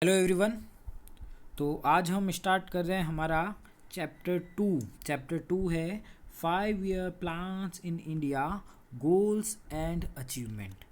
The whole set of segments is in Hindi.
Hello everyone. तो आज हम स्टार्ट कर रहे हैं हमारा चैप्टर टू है 5 year plans in India, goals and achievement.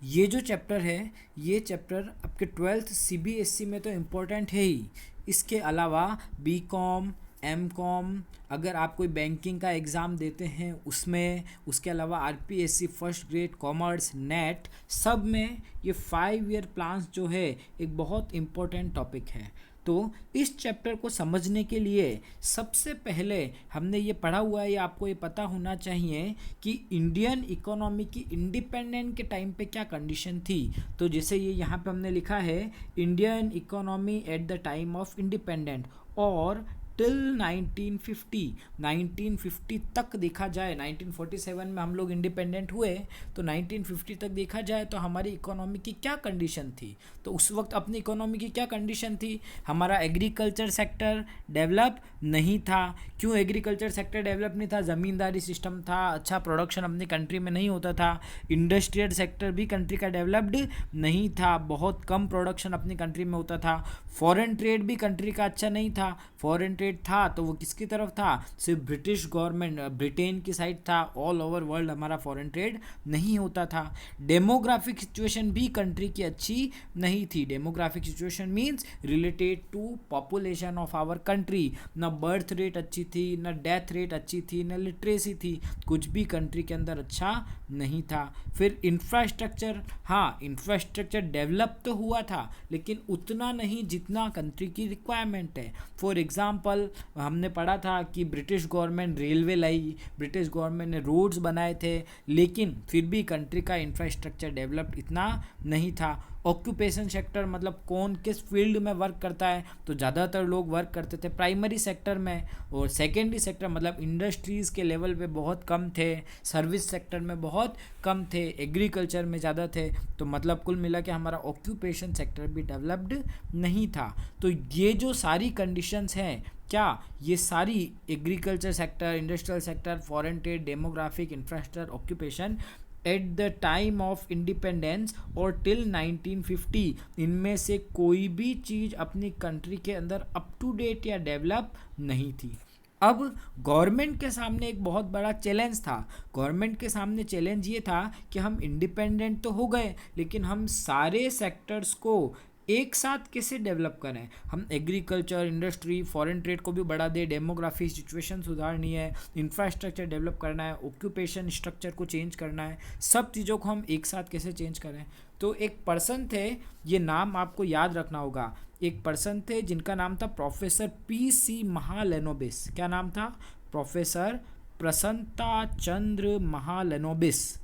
ये जो चैप्टर है, ये चैप्टर आपके 12th सीबीएसई में तो इम्पोर्टेंट है ही। इसके अलावा बीकॉम, एमकॉम, अगर आप कोई बैंकिंग का एग्ज़ाम देते हैं उसमें, उसके अलावा RPSC first grade, commerce, net, सब में ये 5 ईयर प्लान्स जो है एक बहुत इम्पोर्टेंट टॉपिक है। तो इस चैप्टर को समझने के लिए सबसे पहले हमने ये पढ़ा हुआ है, या आपको ये पता होना चाहिए कि इंडियन इकोनॉमी की इंडिपेंडेंट के टाइम पे क्या कंडीशन थी। तो जैसे ये यहाँ पे हमने लिखा है, Indian economy at the time of independent और टिल 1950 तक देखा जाए, 1947 में हम लोग इंडिपेंडेंट हुए, तो 1950 तक देखा जाए तो हमारी इकोनॉमी की क्या कंडीशन थी। तो उस वक्त अपनी इकोनॉमी की क्या कंडीशन थी? हमारा एग्रीकल्चर सेक्टर डेवलप नहीं था। क्यों एग्रीकल्चर सेक्टर डेवलप नहीं था? ज़मींदारी सिस्टम था, अच्छा प्रोडक्शन अपनी कंट्री में नहीं होता था। इंडस्ट्रियल सेक्टर भी कंट्री का डेवलप्ड नहीं था, बहुत कम प्रोडक्शन अपनी कंट्री में होता था। फॉरेन ट्रेड भी कंट्री का अच्छा नहीं था। फॉरेन ट्रेड था तो वो किसकी तरफ था? सिर्फ ब्रिटिश गवर्नमेंट, ब्रिटेन की साइड था। ऑल ओवर वर्ल्ड हमारा फॉरेन ट्रेड नहीं होता था। डेमोग्राफिक सिचुएशन भी कंट्री की अच्छी नहीं थी। Demographic situation means related to population of our country. न बर्थ रेट अच्छी थी, न डेथ रेट अच्छी थी, न लिटरेसी थी, कुछ भी कंट्री के अंदर अच्छा नहीं था। फिर इंफ्रास्ट्रक्चर, हाँ इंफ्रास्ट्रक्चर डेवलप तो हुआ था लेकिन उतना नहीं जितना कंट्री की रिक्वायरमेंट है। फॉर एग्जांपल हमने पढ़ा था कि ब्रिटिश गवर्नमेंट रेलवे लाई, ब्रिटिश गवर्नमेंट ने रोड्स बनाए थे, लेकिन फिर भी कंट्री का इंफ्रास्ट्रक्चर डेवलप्ड इतना नहीं था। ऑक्यूपेशन सेक्टर मतलब कौन किस फील्ड में वर्क करता है, तो ज़्यादातर लोग वर्क करते थे प्राइमरी सेक्टर में, और सेकेंडरी सेक्टर मतलब इंडस्ट्रीज़ के लेवल पे बहुत कम थे, सर्विस सेक्टर में बहुत कम थे, एग्रीकल्चर में ज़्यादा थे। तो मतलब कुल मिला के हमारा ऑक्यूपेशन सेक्टर भी डेवलप्ड नहीं था। तो ये जो सारी कंडीशंस हैं, क्या ये सारी agriculture sector, industrial sector, foreign trade, demographic, infrastructure, occupation at the time of independence और टिल 1950, इनमें से कोई भी चीज़ अपनी कंट्री के अंदर अप टू डेट या डेवलप नहीं थी। अब गवर्नमेंट के सामने एक बहुत बड़ा चैलेंज था। गवर्नमेंट के सामने चैलेंज ये था कि हम इंडिपेंडेंट तो हो गए, लेकिन हम सारे सेक्टर्स को एक साथ कैसे डेवलप करें। हम एग्रीकल्चर, इंडस्ट्री, फॉरेन ट्रेड को भी बढ़ा दें, डेमोग्राफी सिचुएशन सुधारनी है, इंफ्रास्ट्रक्चर डेवलप करना है, ऑक्यूपेशन स्ट्रक्चर को चेंज करना है, सब चीज़ों को हम एक साथ कैसे चेंज करें। तो एक पर्सन थे, ये नाम आपको याद रखना होगा। एक पर्सन थे जिनका नाम था प्रोफेसर पी.सी. महालनोबिस। क्या नाम था? प्रोफेसर प्रसन्नता चंद्र महालनोबिस।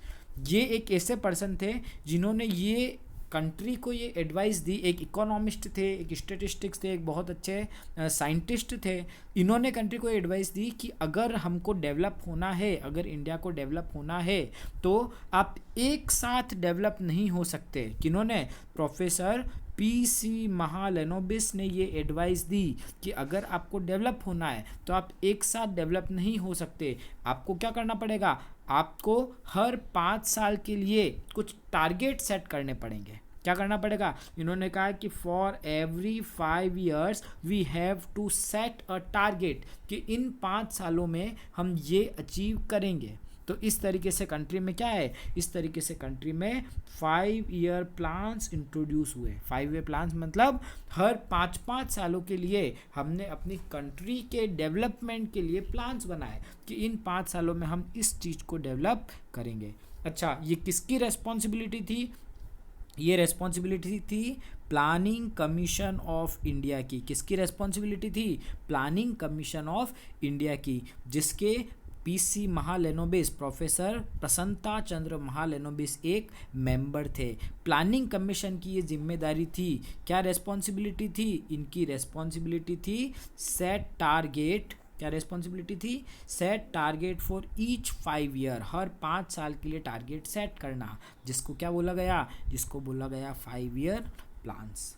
ये एक ऐसे पर्सन थे जिन्होंने ये कंट्री को ये एडवाइस दी। एक इकोनॉमिस्ट थे, एक स्टेटिस्टिक्स थे, एक बहुत अच्छे साइंटिस्ट थे। इन्होंने कंट्री को एडवाइस दी कि अगर हमको डेवलप होना है, अगर इंडिया को डेवलप होना है, तो आप एक साथ डेवलप नहीं हो सकते। किन्होंने? Professor PC. महालनोबिस ने ये एडवाइस दी कि अगर आपको डेवलप होना है तो आप एक साथ डेवलप नहीं हो सकते। आपको क्या करना पड़ेगा? आपको हर 5 साल के लिए कुछ टारगेट सेट करने पड़ेंगे। क्या करना पड़ेगा? इन्होंने कहा कि for every 5 years we have to set a target, कि इन 5 सालों में हम ये अचीव करेंगे। तो इस तरीके से कंट्री में क्या है, इस तरीके से कंट्री में 5 ईयर प्लान्स इंट्रोड्यूस हुए। 5 ईयर प्लान्स मतलब हर 5-5 सालों के लिए हमने अपनी कंट्री के डेवलपमेंट के लिए प्लान्स बनाए कि इन 5 सालों में हम इस चीज़ को डेवलप करेंगे। अच्छा, ये किसकी रेस्पॉन्सिबिलिटी थी? ये रेस्पॉन्सिबिलिटी थी प्लानिंग कमीशन ऑफ इंडिया की। किसकी रेस्पॉन्सिबिलिटी थी? प्लानिंग कमीशन ऑफ इंडिया की, जिसके पी.सी. महालनोबिस, प्रोफेसर प्रसन्नता चंद्र महालनोबिस एक मेंबर थे। प्लानिंग कमीशन की ये जिम्मेदारी थी। क्या रेस्पॉन्सिबिलिटी थी? इनकी रेस्पॉन्सिबिलिटी थी सेट टारगेट। क्या रेस्पॉन्सिबिलिटी थी? Set target for each 5 year, हर 5 साल के लिए टारगेट सेट करना, जिसको क्या बोला गया? जिसको बोला गया 5 ईयर प्लान्स।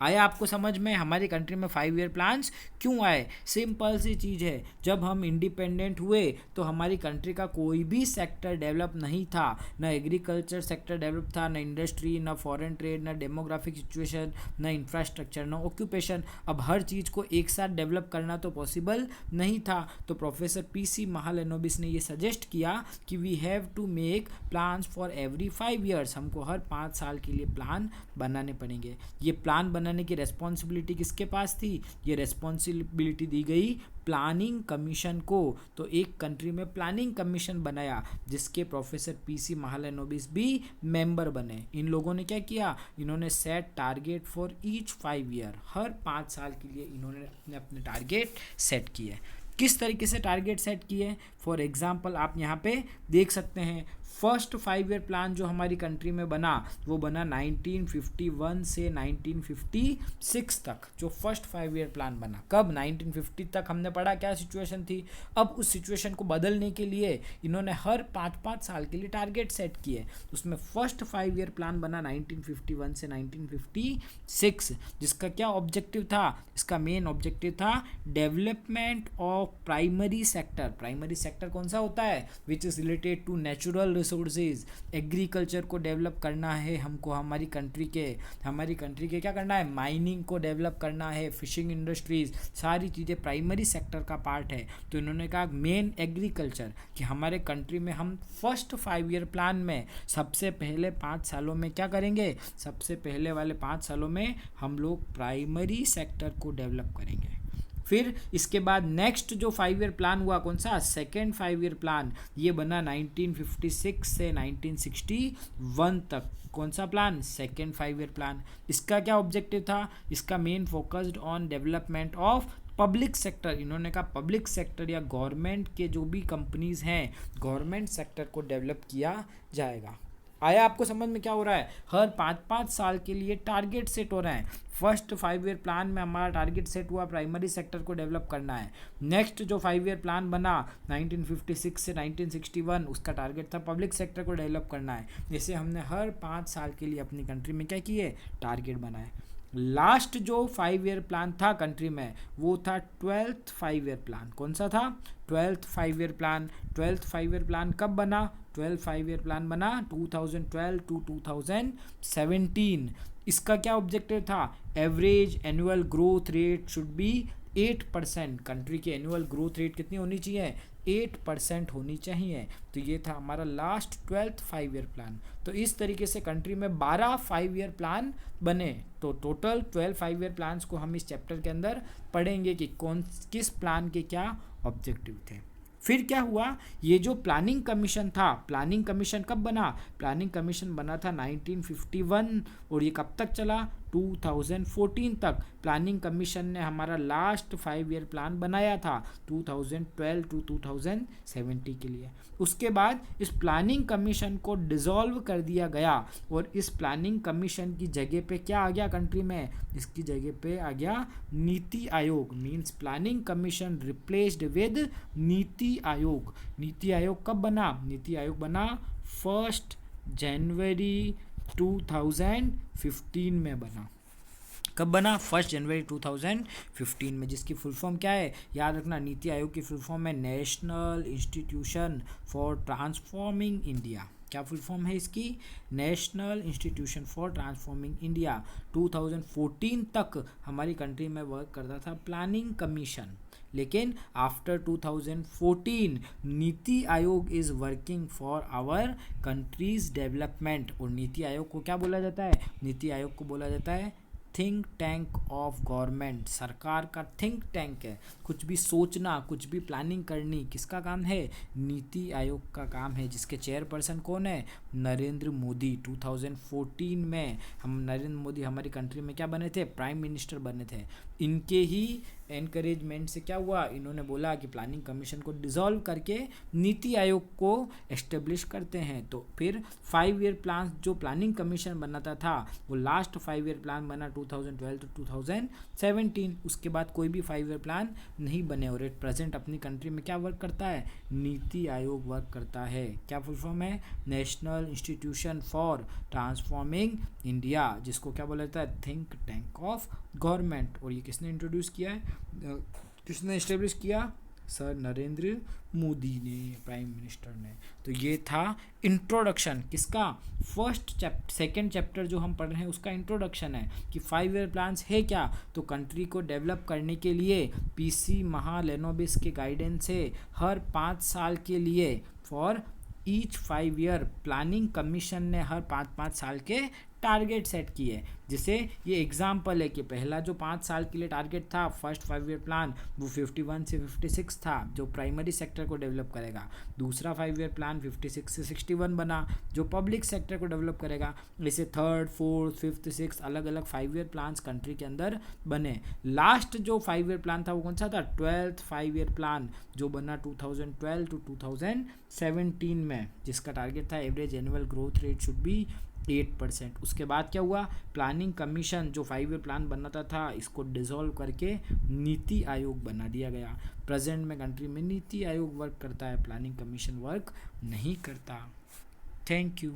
आया आपको समझ में हमारी कंट्री में 5 ईयर प्लान्स क्यों आए? सिंपल सी चीज़ है, जब हम इंडिपेंडेंट हुए तो हमारी कंट्री का कोई भी सेक्टर डेवलप नहीं था, ना एग्रीकल्चर सेक्टर डेवलप था, ना इंडस्ट्री, ना फॉरेन ट्रेड, ना डेमोग्राफिक सिचुएशन, ना इंफ्रास्ट्रक्चर, ना ऑक्यूपेशन। अब हर चीज़ को एक साथ डेवलप करना तो पॉसिबल नहीं था। तो प्रोफेसर पीसी महालनोबिस ने ये सजेस्ट किया कि we have to make plans for every 5 years, हमको हर 5 साल के लिए प्लान बनाने पड़ेंगे। ये प्लान बनाने की रेस्पॉन्सिबिलिटी किसके पास थी? ये रेस्पॉन्सिबिलिटी दी गई प्लानिंग कमीशन को। तो एक कंट्री में प्लानिंग कमीशन बनाया जिसके प्रोफेसर पीसी महालनोबिस भी मेंबर बने। इन लोगों ने क्या किया? इन्होंने set target for each 5 year, हर 5 साल के लिए इन्होंने अपने अपने टारगेट सेट किए। किस तरीके से टारगेट सेट किए? फॉर एग्जाम्पल आप यहाँ पे देख सकते हैं, फर्स्ट 5 ईयर प्लान जो हमारी कंट्री में बना वो बना 1951 से 1956 तक। जो फर्स्ट 5 ईयर प्लान बना कब? 1950 तक हमने पढ़ा क्या सिचुएशन थी। अब उस सिचुएशन को बदलने के लिए इन्होंने हर 5-5 साल के लिए टारगेट सेट किए। उसमें फर्स्ट 5 ईयर प्लान बना 1951 से 1956, जिसका क्या ऑब्जेक्टिव था? इसका मेन ऑब्जेक्टिव था development of primary sector. Primary sector कौन सा होता है? Which is related to natural resources. Agriculture को डेवलप करना है हमको, हमारी कंट्री के क्या करना है? माइनिंग को डेवलप करना है, फिशिंग इंडस्ट्रीज, सारी चीज़ें प्राइमरी सेक्टर का पार्ट है। तो इन्होंने कहा मेन एग्रीकल्चर, कि हमारे कंट्री में हम फर्स्ट 5 ईयर प्लान में सबसे पहले 5 सालों में क्या करेंगे? सबसे पहले वाले 5 सालों में हम लोग प्राइमरी सेक्टर को डेवलप करेंगे। फिर इसके बाद नेक्स्ट जो 5 ईयर प्लान हुआ कौन सा? सेकेंड 5 ईयर प्लान, ये बना 1956 से 1961 तक। कौन सा प्लान? Second 5 year plan. इसका क्या ऑब्जेक्टिव था? इसका main focused on development of public sector. इन्होंने कहा पब्लिक सेक्टर या गवर्नमेंट के जो भी कंपनीज हैं, गवर्नमेंट सेक्टर को डेवलप किया जाएगा। आया आपको समझ में क्या हो रहा है? हर 5-5 साल के लिए टारगेट सेट हो रहे हैं। फर्स्ट 5 ईयर प्लान में हमारा टारगेट सेट हुआ प्राइमरी सेक्टर को डेवलप करना है। नेक्स्ट जो 5 ईयर प्लान बना 1956 से 1961, उसका टारगेट था पब्लिक सेक्टर को डेवलप करना है। जैसे हमने हर 5 साल के लिए अपनी कंट्री में क्या किए? टारगेट बनाए। लास्ट जो 5 ईयर प्लान था कंट्री में वो था 12th 5 ईयर प्लान। कौन सा था? 12th 5 year plan. 12th 5 year plan कब बना? 12th 5 ईयर प्लान बना 2012 टू 2017। इसका क्या ऑब्जेक्टिव था? Average annual growth rate should be 8%। Country की एनुअल ग्रोथ रेट कितनी होनी चाहिए? 8% होनी चाहिए। तो ये था हमारा लास्ट 12th 5 ईयर प्लान। तो इस तरीके से कंट्री में 12 5 ईयर प्लान बने। तो टोटल 12 5 ईयर प्लान्स को हम इस चैप्टर के अंदर पढ़ेंगे कि किस प्लान के क्या ऑब्जेक्टिव थे। फिर क्या हुआ? ये जो प्लानिंग कमीशन था, प्लानिंग कमीशन कब बना? प्लानिंग कमीशन बना था 1951 और ये कब तक चला? 2014 तक। प्लानिंग कमीशन ने हमारा लास्ट 5 ईयर प्लान बनाया था 2012 टू 2070 के लिए। उसके बाद इस प्लानिंग कमीशन को डिसॉल्व कर दिया गया और इस प्लानिंग कमीशन की जगह पे क्या आ गया कंट्री में? इसकी जगह पे आ गया NITI Aayog. Means planning commission replaced with NITI Aayog. NITI Aayog कब बना? नीति आयोग बना 1 जनवरी 2015 में बना। कब बना? 1 जनवरी 2015 में, जिसकी फुल फॉर्म क्या है? याद रखना, नीति आयोग की फुल फॉर्म है national institution for transforming India. क्या फुल फॉर्म है इसकी? National institution for transforming India. 2014 तक हमारी कंट्री में वर्क करता था प्लानिंग कमीशन, लेकिन after 2014 NITI Aayog is working for our country's development. और नीति आयोग को क्या बोला जाता है? नीति आयोग को बोला जाता है थिंक टैंक ऑफ गवर्नमेंट। सरकार का थिंक टैंक है। कुछ भी सोचना, कुछ भी प्लानिंग करनी किसका काम है? नीति आयोग का काम है, जिसके चेयरपर्सन कौन है? नरेंद्र मोदी। 2014 में हम नरेंद्र मोदी हमारी कंट्री में क्या बने थे? प्राइम मिनिस्टर बने थे। इनके ही एनकरेजमेंट से क्या हुआ? इन्होंने बोला कि प्लानिंग कमीशन को डिसॉल्व करके नीति आयोग को एस्टेब्लिश करते हैं। तो फिर 5 ईयर प्लान जो प्लानिंग कमीशन बनाता था वो लास्ट 5 ईयर प्लान बना 2012 to 2017। उसके बाद कोई भी 5 ईयर प्लान नहीं बने। और एट प्रेजेंट अपनी कंट्री में क्या वर्क करता है, नीति आयोग वर्क करता है। क्या फुल फॉर्म है, national institution for transforming India, जिसको क्या बोला जाता है, थिंक टैंक ऑफ गवर्नमेंट। और ये किसने इंट्रोड्यूस किया है, किसने इस्टेब्लिश किया, सर नरेंद्र मोदी ने, प्राइम मिनिस्टर ने। तो ये था इंट्रोडक्शन किसका, सेकेंड चैप्टर जो हम पढ़ रहे हैं उसका इंट्रोडक्शन है कि 5 ईयर प्लान्स है क्या। तो कंट्री को डेवलप करने के लिए पीसी महालेनोबिस के गाइडेंस से हर 5 साल के लिए for each 5 year planning commission ने हर 5-5 साल के टारगेट सेट किए। जिसे ये एग्जाम्पल है कि पहला जो 5 साल के लिए टारगेट था फर्स्ट 5 ईयर प्लान वो 51 से 56 था, जो प्राइमरी सेक्टर को डेवलप करेगा। दूसरा 5 ईयर प्लान 56 से 61 बना, जो पब्लिक सेक्टर को डेवलप करेगा। ऐसे थर्ड, फोर्थ, फिफ्थ, सिक्स अलग अलग 5 ईयर प्लान्स कंट्री के अंदर बने। लास्ट जो 5 ईयर प्लान था वो कौन सा था, 12th 5 ईयर प्लान, जो बना 2012 to 2017 में, जिसका टारगेट था average annual growth rate should be 8%। उसके बाद क्या हुआ, प्लानिंग कमीशन जो 5 ईयर प्लान बनाता था इसको डिसॉल्व करके नीति आयोग बना दिया गया। प्रेजेंट में कंट्री में नीति आयोग वर्क करता है, प्लानिंग कमीशन वर्क नहीं करता। Thank you.